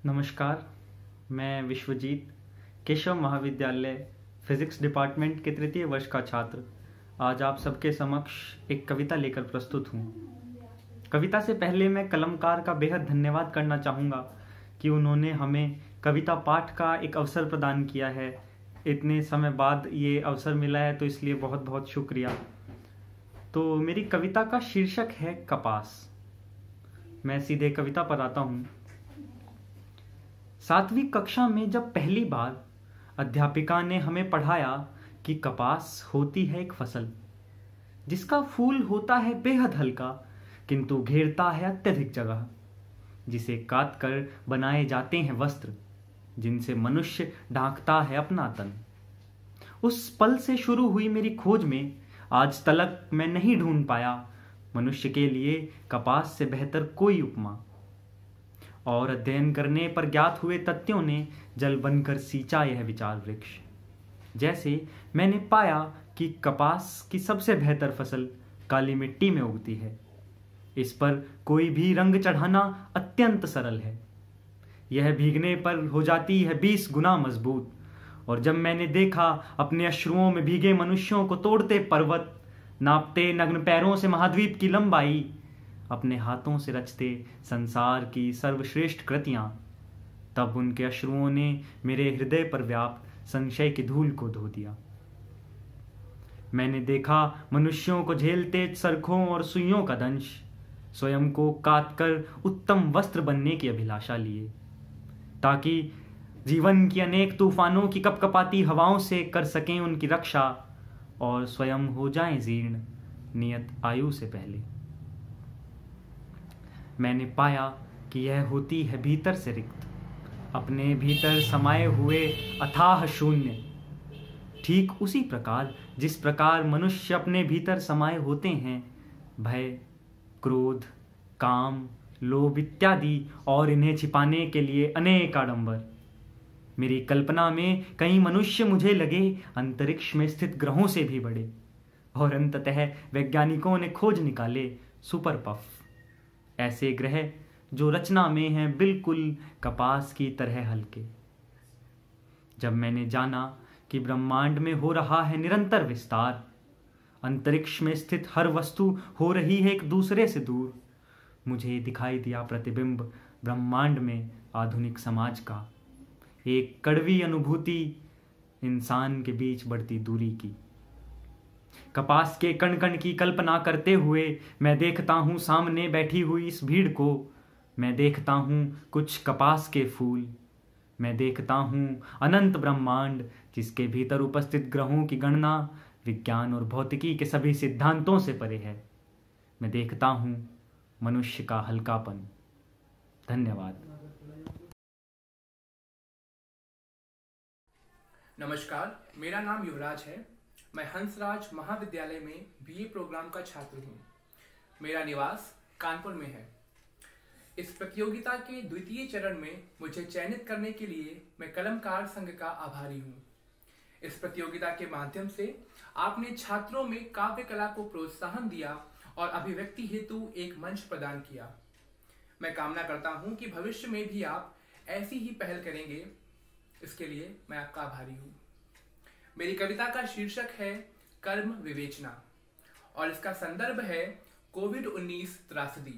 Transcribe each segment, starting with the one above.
नमस्कार, मैं विश्वजीत, केशव महाविद्यालय फिजिक्स डिपार्टमेंट के तृतीय वर्ष का छात्र आज आप सबके समक्ष एक कविता लेकर प्रस्तुत हूँ। कविता से पहले मैं कलमकार का बेहद धन्यवाद करना चाहूँगा कि उन्होंने हमें कविता पाठ का एक अवसर प्रदान किया है। इतने समय बाद ये अवसर मिला है तो इसलिए बहुत बहुत शुक्रिया। तो मेरी कविता का शीर्षक है कपास। मैं सीधे कविता पर आता हूँ। 7वीं कक्षा में जब पहली बार अध्यापिका ने हमें पढ़ाया कि कपास होती है एक फसल जिसका फूल होता है बेहद हल्का किंतु घेरता है अत्यधिक जगह, जिसे काट कर बनाए जाते हैं वस्त्र जिनसे मनुष्य ढांकता है अपना तन। उस पल से शुरू हुई मेरी खोज में आज तलक मैं नहीं ढूंढ पाया मनुष्य के लिए कपास से बेहतर कोई उपमा। और अध्ययन करने पर ज्ञात हुए तथ्यों ने जल बनकर सींचा यह विचार वृक्ष। जैसे मैंने पाया कि कपास की सबसे बेहतर फसल काली मिट्टी में उगती है। इस पर कोई भी रंग चढ़ाना अत्यंत सरल है। यह भीगने पर हो जाती है 20 गुना मजबूत। और जब मैंने देखा अपने अश्रुओं में भीगे मनुष्यों को तोड़ते पर्वत, नापते नग्न पैरों से महाद्वीप की लंबाई, अपने हाथों से रचते संसार की सर्वश्रेष्ठ कृतियां, तब उनके अश्रुओं ने मेरे हृदय पर व्याप्त संशय की धूल को धो दिया। मैंने देखा मनुष्यों को झेलते सरखों और सुइयों का दंश, स्वयं को काटकर उत्तम वस्त्र बनने की अभिलाषा लिए, ताकि जीवन की अनेक तूफानों की कपकपाती हवाओं से कर सकें उनकी रक्षा और स्वयं हो जाएं जीर्ण नियत आयु से पहले। मैंने पाया कि यह होती है भीतर से रिक्त, अपने भीतर समाये हुए अथाह शून्य। ठीक उसी प्रकार जिस प्रकार मनुष्य अपने भीतर समाये होते हैं भय, क्रोध, काम, लोभ इत्यादि, और इन्हें छिपाने के लिए अनेक आडंबर। मेरी कल्पना में कई मनुष्य मुझे लगे अंतरिक्ष में स्थित ग्रहों से भी बड़े, और अंततः वैज्ञानिकों ने खोज निकाले सुपर पफ, ऐसे ग्रह जो रचना में हैं बिल्कुल कपास की तरह हल्के। जब मैंने जाना कि ब्रह्मांड में हो रहा है निरंतर विस्तार, अंतरिक्ष में स्थित हर वस्तु हो रही है एक दूसरे से दूर, मुझे दिखाई दिया प्रतिबिंब ब्रह्मांड में आधुनिक समाज का, एक कड़वी अनुभूति इंसान के बीच बढ़ती दूरी की। कपास के कण कण की कल्पना करते हुए मैं देखता हूँ सामने बैठी हुई इस भीड़ को, मैं देखता हूँ कुछ कपास के फूल, मैं देखता हूँ अनंत ब्रह्मांड जिसके भीतर उपस्थित ग्रहों की गणना विज्ञान और भौतिकी के सभी सिद्धांतों से परे है। मैं देखता हूँ मनुष्य का हल्कापन। धन्यवाद। नमस्कार, मेरा नाम युवराज है। मैं हंसराज महाविद्यालय में बीए प्रोग्राम का छात्र हूँ। मेरा निवास कानपुर में है। इस प्रतियोगिता के द्वितीय चरण में मुझे चयनित करने के लिए मैं कलमकार संघ का आभारी हूँ। इस प्रतियोगिता के माध्यम से आपने छात्रों में काव्य कला को प्रोत्साहन दिया और अभिव्यक्ति हेतु एक मंच प्रदान किया। मैं कामना करता हूँ कि भविष्य में भी आप ऐसी ही पहल करेंगे। इसके लिए मैं आपका आभारी हूँ। मेरी कविता का शीर्षक है कर्म विवेचना और इसका संदर्भ है कोविड-19 त्रासदी।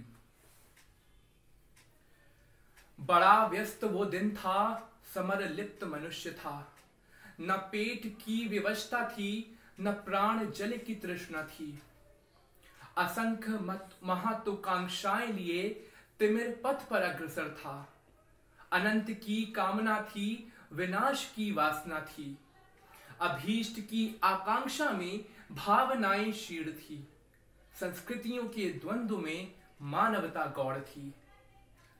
बड़ा व्यस्त वो दिन था, समर लिप्त मनुष्य था, न पेट की विवशता थी, न प्राण जल की तृष्णा थी। असंख्य महत्वाकांक्षाएं लिए तिमिर पथ पर अग्रसर था। अनंत की कामना थी, विनाश की वासना थी। अभीष्ट की आकांक्षा में भावनाएं शीर्ण थी। संस्कृतियों के द्वंद्व में मानवता गौड़ थी।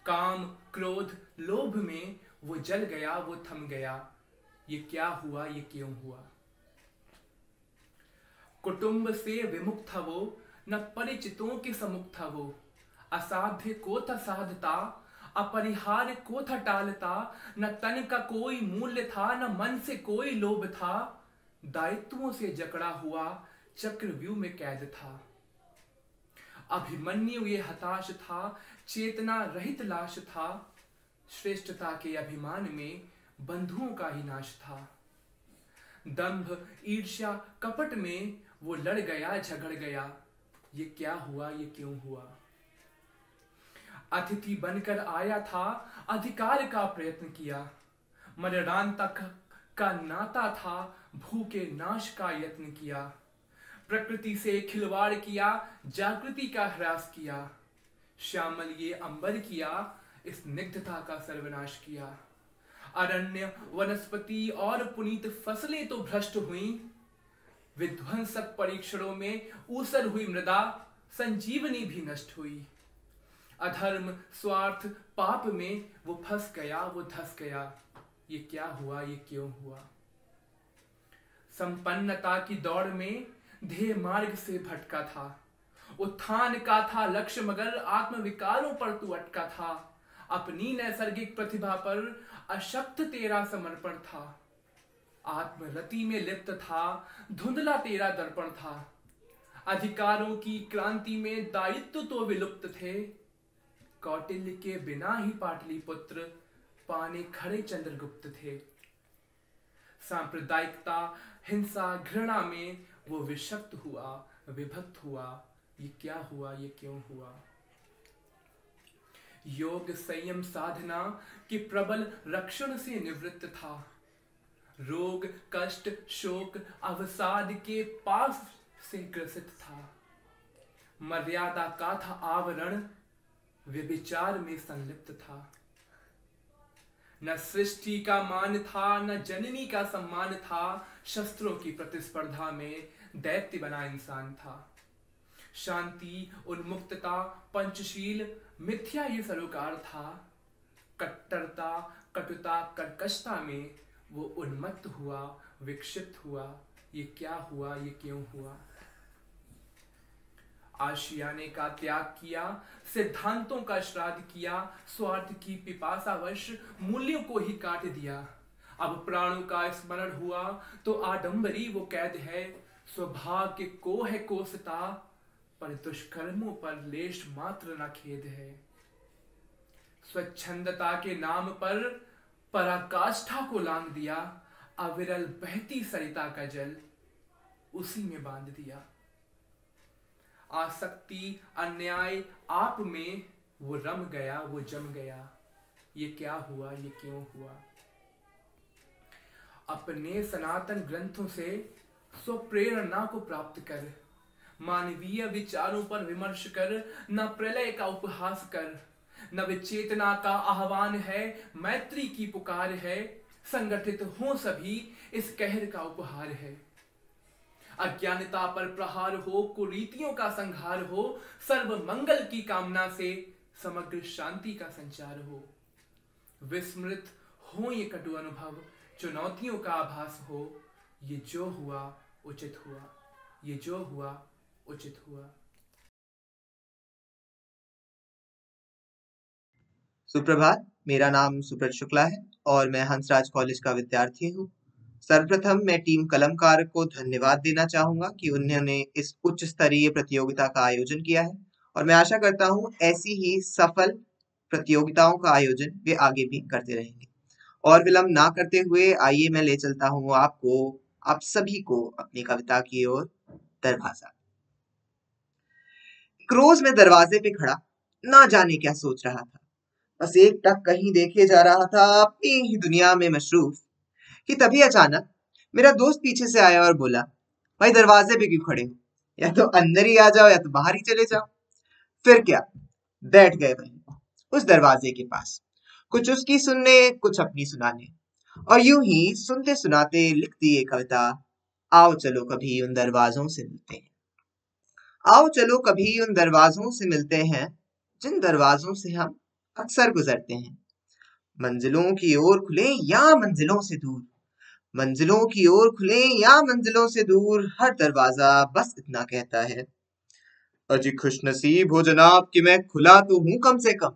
काम, क्रोध, लोभ में वो जल गया, वो थम गया। ये क्या हुआ, ये क्यों हुआ? कुटुंब से विमुख था वो, न परिचितों के सम्मुख था वो। असाध्य को था साधता, अपरिहार्य को था टालता। न तन का कोई मूल्य था, न मन से कोई लोभ था। दायित्वों से जकड़ा हुआ चक्रव्यूह में कैद था। अभिमन्यु ये हताश था, चेतना रहित लाश था। श्रेष्ठता के अभिमान में बंधुओं का ही नाश था। दंभ ईर्ष्या कपट में वो लड़ गया झगड़ गया, ये क्या हुआ ये क्यों हुआ। अतिथि बनकर आया था, अधिकार का प्रयत्न किया, मरणान तक का नाता था, भूखे नाश का यत्न किया। प्रकृति से खिलवाड़ किया, जागृति का ह्रास किया, श्यामल ये अंबर किया, स्निग्धता का सर्वनाश किया। अरण्य वनस्पति और पुनीत फसलें तो भ्रष्ट हुई, विध्वंसक परीक्षणों में ऊसर हुई मृदा, संजीवनी भी नष्ट हुई। अधर्म स्वार्थ पाप में वो फंस गया वो धस गया, ये क्या हुआ ये क्यों हुआ। संपन्नता की दौड़ में ध्येय मार्ग से भटका था, उत्थान का था लक्ष्य मगर आत्मविकारों पर तू अटका था। अपनी नैसर्गिक प्रतिभा पर अशक्त तेरा समर्पण था, आत्मरति में लिप्त था, धुंधला तेरा दर्पण था। अधिकारों की क्रांति में दायित्व तो विलुप्त थे, कौटिल्य के बिना ही पाटलिपुत्र पाने खड़े चंद्रगुप्त थे। सांप्रदायिकता हिंसा घृणा में वो विषक्त हुआ विभक्त हुआ, ये क्या हुआ ये क्यों हुआ। योग संयम साधना के प्रबल रक्षण से निवृत्त था, रोग कष्ट शोक अवसाद के पास से ग्रसित था। मर्यादा का था आवरण, व्यभिचार में संलिप्त था। न सृष्टि का मान था न जननी का सम्मान था, शस्त्रों की प्रतिस्पर्धा में दैत्य बना इंसान था। शांति उन्मुक्तता पंचशील मिथ्या ये सरोकार था, कट्टरता कटुता कर्कशता में वो उन्मत्त हुआ विक्षिप्त हुआ, ये क्या हुआ ये क्यों हुआ। आशियाने का त्याग किया, सिद्धांतों का श्राद्ध किया, स्वार्थ की पिपासावश मूल्यों को ही काट दिया। अब प्राणों का स्मरण हुआ तो आडंबरी वो कैद है, स्वभाग्य को है कोसता, पर दुष्कर्मों पर लेश मात्र न खेद है। स्वच्छंदता के नाम पर पराकाष्ठा को लांग दिया, अविरल बहती सरिता का जल उसी में बांध दिया। आसक्ति अन्याय आप में वो रम गया वो जम गया, ये क्या हुआ ये क्यों हुआ। अपने सनातन ग्रंथों से स्वप्रेरणा को प्राप्त कर, मानवीय विचारों पर विमर्श कर, न प्रलय का उपहास कर, न विचेतना का आह्वान है, मैत्री की पुकार है। संगठित हो सभी इस कहर का उपहार है। अज्ञानता पर प्रहार हो, कुरीतियों का संहार हो, सर्व मंगल की कामना से समग्र शांति का संचार हो। विस्मृत हो ये कटु अनुभव, चुनौतियों का आभास हो, ये जो हुआ उचित हुआ, ये जो हुआ उचित हुआ। सुप्रभात, मेरा नाम सुब्रत शुक्ला है और मैं हंसराज कॉलेज का विद्यार्थी हूँ। सर्वप्रथम मैं टीम कलमकार को धन्यवाद देना चाहूंगा कि उन्होंने इस उच्च स्तरीय प्रतियोगिता का आयोजन किया है और मैं आशा करता हूँ ऐसी ही सफल प्रतियोगिताओं का आयोजन वे आगे भी करते रहेंगे। और विलंब ना करते हुए आइए मैं ले चलता हूँ आप सभी को अपनी कविता की ओर। दरवाजा। एक रोज मैं दरवाजे पे खड़ा ना जाने क्या सोच रहा था, बस एक टक कहीं देखे जा रहा था, अपनी ही दुनिया में मशरूफ, कि तभी अचानक मेरा दोस्त पीछे से आया और बोला, भाई दरवाजे पे क्यों खड़े हो, या तो अंदर ही आ जाओ या तो बाहर ही चले जाओ। फिर क्या, बैठ गए वहीं उस दरवाजे के पास, कुछ उसकी सुनने कुछ अपनी सुनाने, और यूं ही सुनते सुनाते लिख दी ये कविता। आओ चलो कभी उन दरवाजों से मिलते हैं, आओ चलो कभी उन दरवाजों से मिलते हैं, जिन दरवाजों से हम अक्सर गुजरते हैं। मंजिलों की ओर खुले या मंजिलों से दूर, मंजिलों की ओर खुले या मंजिलों से दूर, हर दरवाजा बस इतना कहता है, अजी खुशनसीब हो जनाब कि मैं खुला तो हूं कम से कम।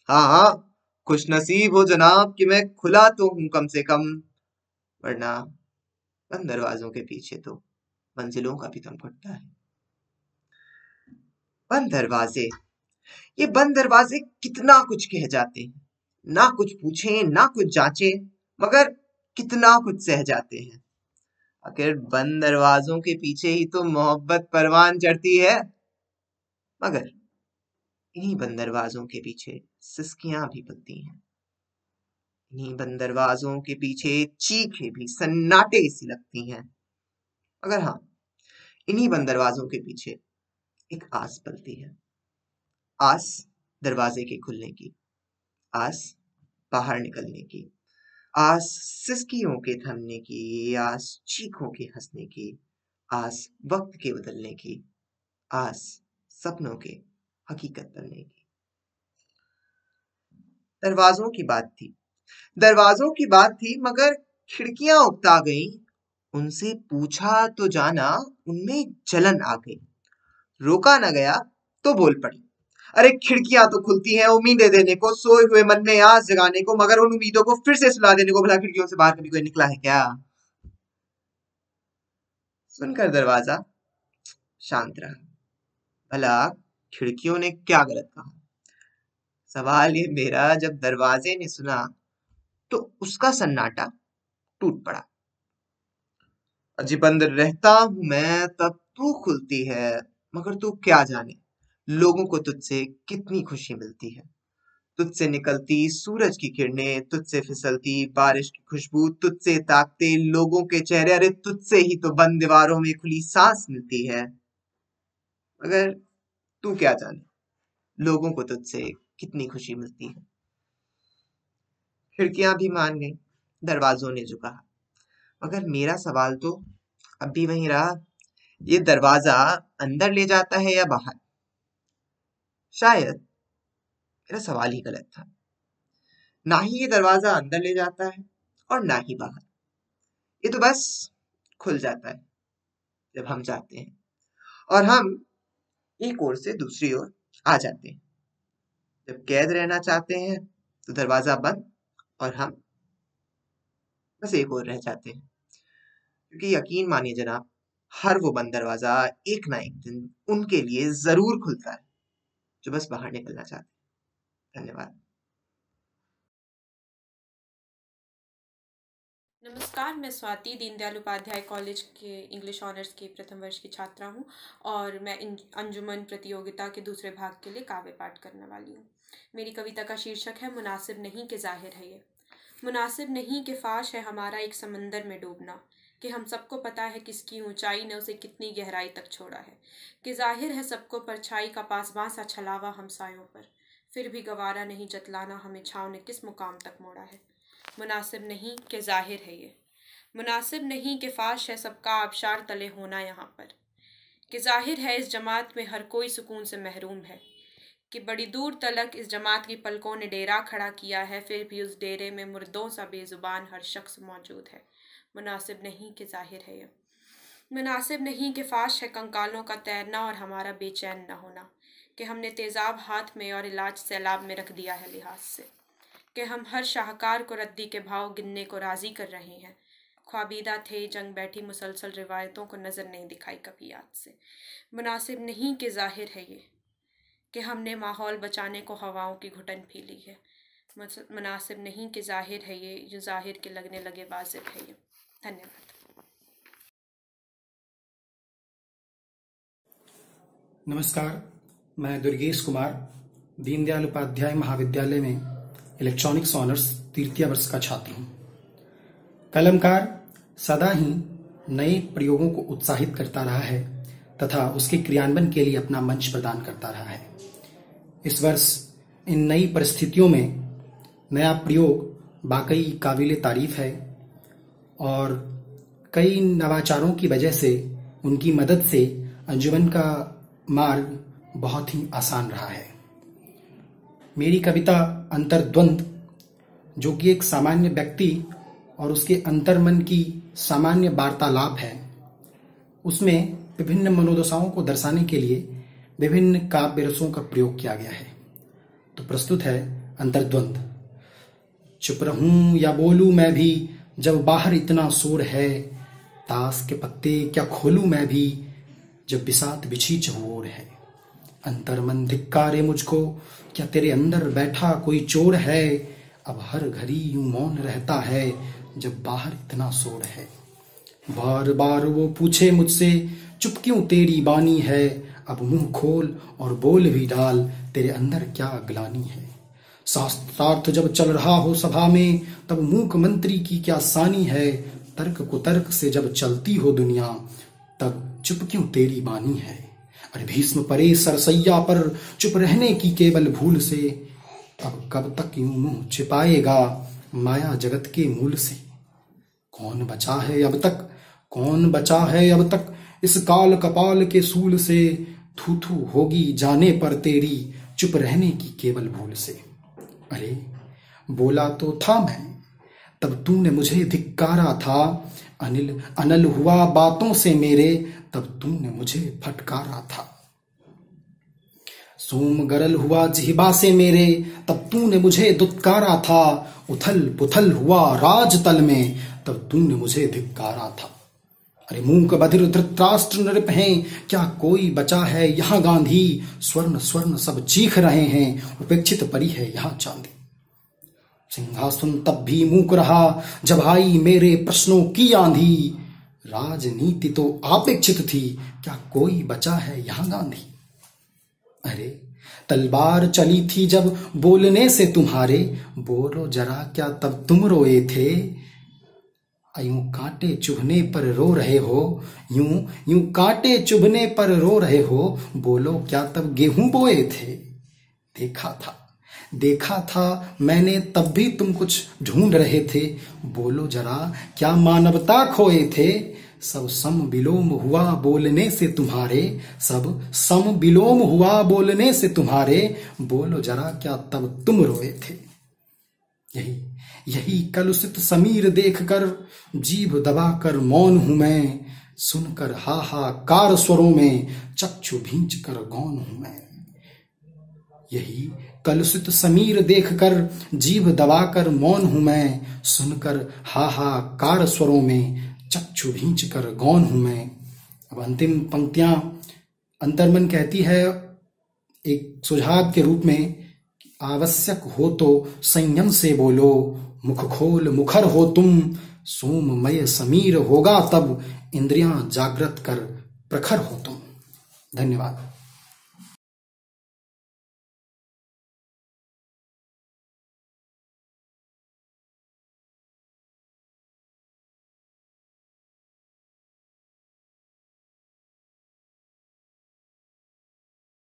हाँ हाँ, खुशनसीब हो जनाब कि मैं खुला तो हूं कम से कम, वरना बंद दरवाजों के पीछे तो मंजिलों का भी दम घुटता है। बंद दरवाजे, ये बंद दरवाजे कितना कुछ कह जाते हैं, ना कुछ पूछें ना कुछ जांचें, मगर कितना कुछ सह जाते हैं। आखिर बंद दरवाजों के पीछे ही तो मोहब्बत परवान चढ़ती है। मगर इन्हीं बंद दरवाजों के पीछे सिसकियां भी पलती हैं। इन्हीं बंद दरवाजों के पीछे चीखें भी सन्नाटे सी लगती हैं। मगर हाँ, इन्हीं बंद दरवाजों के पीछे एक आस पलती है। आस दरवाजे के खुलने की, आस बाहर निकलने की, आस सिसकियों के थमने की, आस चीखों के हंसने की, आस वक्त के बदलने की, आस सपनों के हकीकत बनने की। दरवाजों की बात थी, दरवाजों की बात थी, मगर खिड़कियां उकता गईं। उनसे पूछा तो जाना, उनमें जलन आ गई। रोका न गया तो बोल पड़ी। अरे खिड़कियां तो खुलती हैं उम्मीदें देने को, सोए हुए मन में आस जगाने को, मगर उन उम्मीदों को फिर से सुला देने को। भला खिड़कियों से बाहर कभी कोई निकला है क्या? सुनकर दरवाजा शांत रहा। भला खिड़कियों ने क्या गलत कहा? सवाल ये मेरा जब दरवाजे ने सुना तो उसका सन्नाटा टूट पड़ा। अजी बंद रहता हूं मैं तब तू खुलती है, मगर तू क्या जाने लोगों को तुझसे कितनी खुशी मिलती है। तुझसे निकलती सूरज की किरणें, तुझसे फिसलती बारिश की खुशबू, तुझसे ताकते लोगों के चेहरे, अरे तुझसे ही तो बंद दीवारों में खुली सांस मिलती है। मगर तू क्या जाने लोगों को तुझसे कितनी खुशी मिलती है। खिड़कियां भी मान गईं, दरवाजों ने जो कहा। मगर मेरा सवाल तो अब भी वहीं रहा, ये दरवाजा अंदर ले जाता है या बाहर? शायद मेरा सवाल ही गलत था। ना ही ये दरवाजा अंदर ले जाता है और ना ही बाहर। ये तो बस खुल जाता है जब हम चाहते हैं, और हम एक ओर से दूसरी ओर आ जाते हैं। जब कैद रहना चाहते हैं तो दरवाजा बंद और हम बस एक ओर रह जाते हैं। क्योंकि यकीन मानिए जनाब, हर वो बंद दरवाजा एक ना एक दिन उनके लिए जरूर खुलता है जो बस बाहर निकलना चाहते हैं। धन्यवाद। नमस्कार, मैं स्वाति दीनदयाल उपाध्याय कॉलेज के इंग्लिश ऑनर्स की प्रथम वर्ष की छात्रा हूँ और मैं अंजुमन प्रतियोगिता के दूसरे भाग के लिए काव्य पाठ करने वाली हूँ। मेरी कविता का शीर्षक है मुनासिब नहीं के जाहिर है ये। मुनासिब नहीं के फाश है हमारा एक समंदर में डूबना, कि हम सबको पता है किसकी ऊंचाई ने उसे कितनी गहराई तक छोड़ा है, कि जाहिर है सबको परछाई का पासबां सा छलावा हमसायों पर, फिर भी गवारा नहीं जतलाना हमें छाँव ने किस मुकाम तक मोड़ा है। मुनासिब नहीं के जाहिर है ये, मुनासिब नहीं के फाश है सबका आबशार तले होना यहाँ पर, कि जाहिर है इस जमात में हर कोई सुकून से महरूम है, कि बड़ी दूर तलक इस जमात की पलकों ने डेरा खड़ा किया है, फिर भी उस डेरे में मुर्दों सा बेजुबान हर शख्स मौजूद है। मुनासिब नहीं के जाहिर है ये, मुनासिब नहीं के फाश है कंकालों का तैरना और हमारा बेचैन न होना, कि हमने तेज़ाब हाथ में और इलाज सैलाब में रख दिया है लिहाज से, कि हम हर शाहकार को रद्दी के भाव गिनने को राज़ी कर रहे हैं। ख्वाबीदा थे जंग बैठी मुसलसल रिवायतों को नज़र नहीं दिखाई कभी याद से। मुनासिब नहीं के जाहिर है ये, कि हमने माहौल बचाने को हवाओं की घुटन पी ली है। मुनासिब नहीं के जाहिर है ये, जो जाहिर के लगने लगे वाजिब है ये। धन्यवाद। नमस्कार, मैं दुर्गेश कुमार दीनदयाल उपाध्याय महाविद्यालय में इलेक्ट्रॉनिक्स ऑनर्स तृतीय वर्ष का छात्र हूँ। कलमकार सदा ही नए प्रयोगों को उत्साहित करता रहा है तथा उसके क्रियान्वयन के लिए अपना मंच प्रदान करता रहा है। इस वर्ष इन नई परिस्थितियों में नया प्रयोग वाकई काबिल तारीफ है और कई नवाचारों की वजह से उनकी मदद से अंजुमन का मार्ग बहुत ही आसान रहा है। मेरी कविता अंतर्द्वंद, जो कि एक सामान्य व्यक्ति और उसके अंतर्मन की सामान्य वार्तालाप है, उसमें विभिन्न मनोदशाओं को दर्शाने के लिए विभिन्न काव्य रसों का प्रयोग किया गया है। तो प्रस्तुत है अंतर्द्वंद। चुप रहूं या बोलूं मैं भी जब बाहर इतना शोर है, ताश के पत्ते क्या खोलूं मैं भी जब बिसात बिछी चहुओर है। अंतर्मन धिक्कारे मुझको, क्या तेरे अंदर बैठा कोई चोर है, अब हर घड़ी यूं मौन रहता है जब बाहर इतना शोर है। बार बार वो पूछे मुझसे चुप क्यों तेरी बानी है, अब मुंह खोल और बोल भी डाल तेरे अंदर क्या ग्लानि है। शास्त्रार्थ जब चल रहा हो सभा में तब मूक मंत्री की क्या सानी है, तर्क कुतर्क से जब चलती हो दुनिया तब चुप क्यों तेरी बानी है। अरे भीष्म परे सरसैया पर चुप रहने की केवल भूल से, अब कब तक यूं मुंह छिपाएगा माया जगत के मूल से। कौन बचा है अब तक, कौन बचा है अब तक इस काल कपाल के सूल से, थू थू होगी जाने पर तेरी चुप रहने की केवल भूल से। अरे बोला तो था मैं तब तूने मुझे धिक्कारा था, अनिल अनल हुआ बातों से मेरे तब तूने मुझे फटकारा था। सोम गरल हुआ जिह्वा से मेरे तब तूने मुझे दुत्कारा था, उथल पुथल हुआ राजतल में तब तूने मुझे धिक्कारा था। अरे मूक बधिर धृतराष्ट्र नृप हैं, क्या कोई बचा है यहाँ गांधी, स्वर्ण स्वर्ण सब चीख रहे हैं उपेक्षित परी है यहाँ चांदी। सिंहासन तब भी मूक रहा जब आई मेरे प्रश्नों की आंधी, राजनीति तो अपेक्षित थी क्या कोई बचा है यहाँ गांधी। अरे तलवार चली थी जब बोलने से तुम्हारे, बोलो जरा क्या तब तुम रोए थे। यूं कांटे चुभने पर रो रहे हो, यूं यूं कांटे चुभने पर रो रहे हो, बोलो क्या तब गेहूं बोए थे। देखा था मैंने तब भी तुम कुछ ढूंढ रहे थे, बोलो जरा क्या मानवता खोए थे। सब सम विलोम हुआ बोलने से तुम्हारे, सब सम विलोम हुआ बोलने से तुम्हारे, बोलो जरा क्या तब तुम रोए थे। यही कलुषित समीर देखकर जीभ दबाकर मौन हूं मैं, सुनकर हाहाकार स्वरों में चक्षु भींच कर गौन हूं मैं। यही कलुषित समीर देखकर जीभ दबाकर मौन हूं मैं, सुनकर हाहाकार स्वरों में चक्षु भींच कर गौन हूं मैं। अब अंतिम पंक्तियां अंतर्मन कहती है एक सुझाव के रूप में, आवश्यक हो तो संयम से बोलो, मुख खोल मुखर हो तुम, सोममय समीर होगा तब इंद्रियां जागृत कर प्रखर हो तुम। धन्यवाद।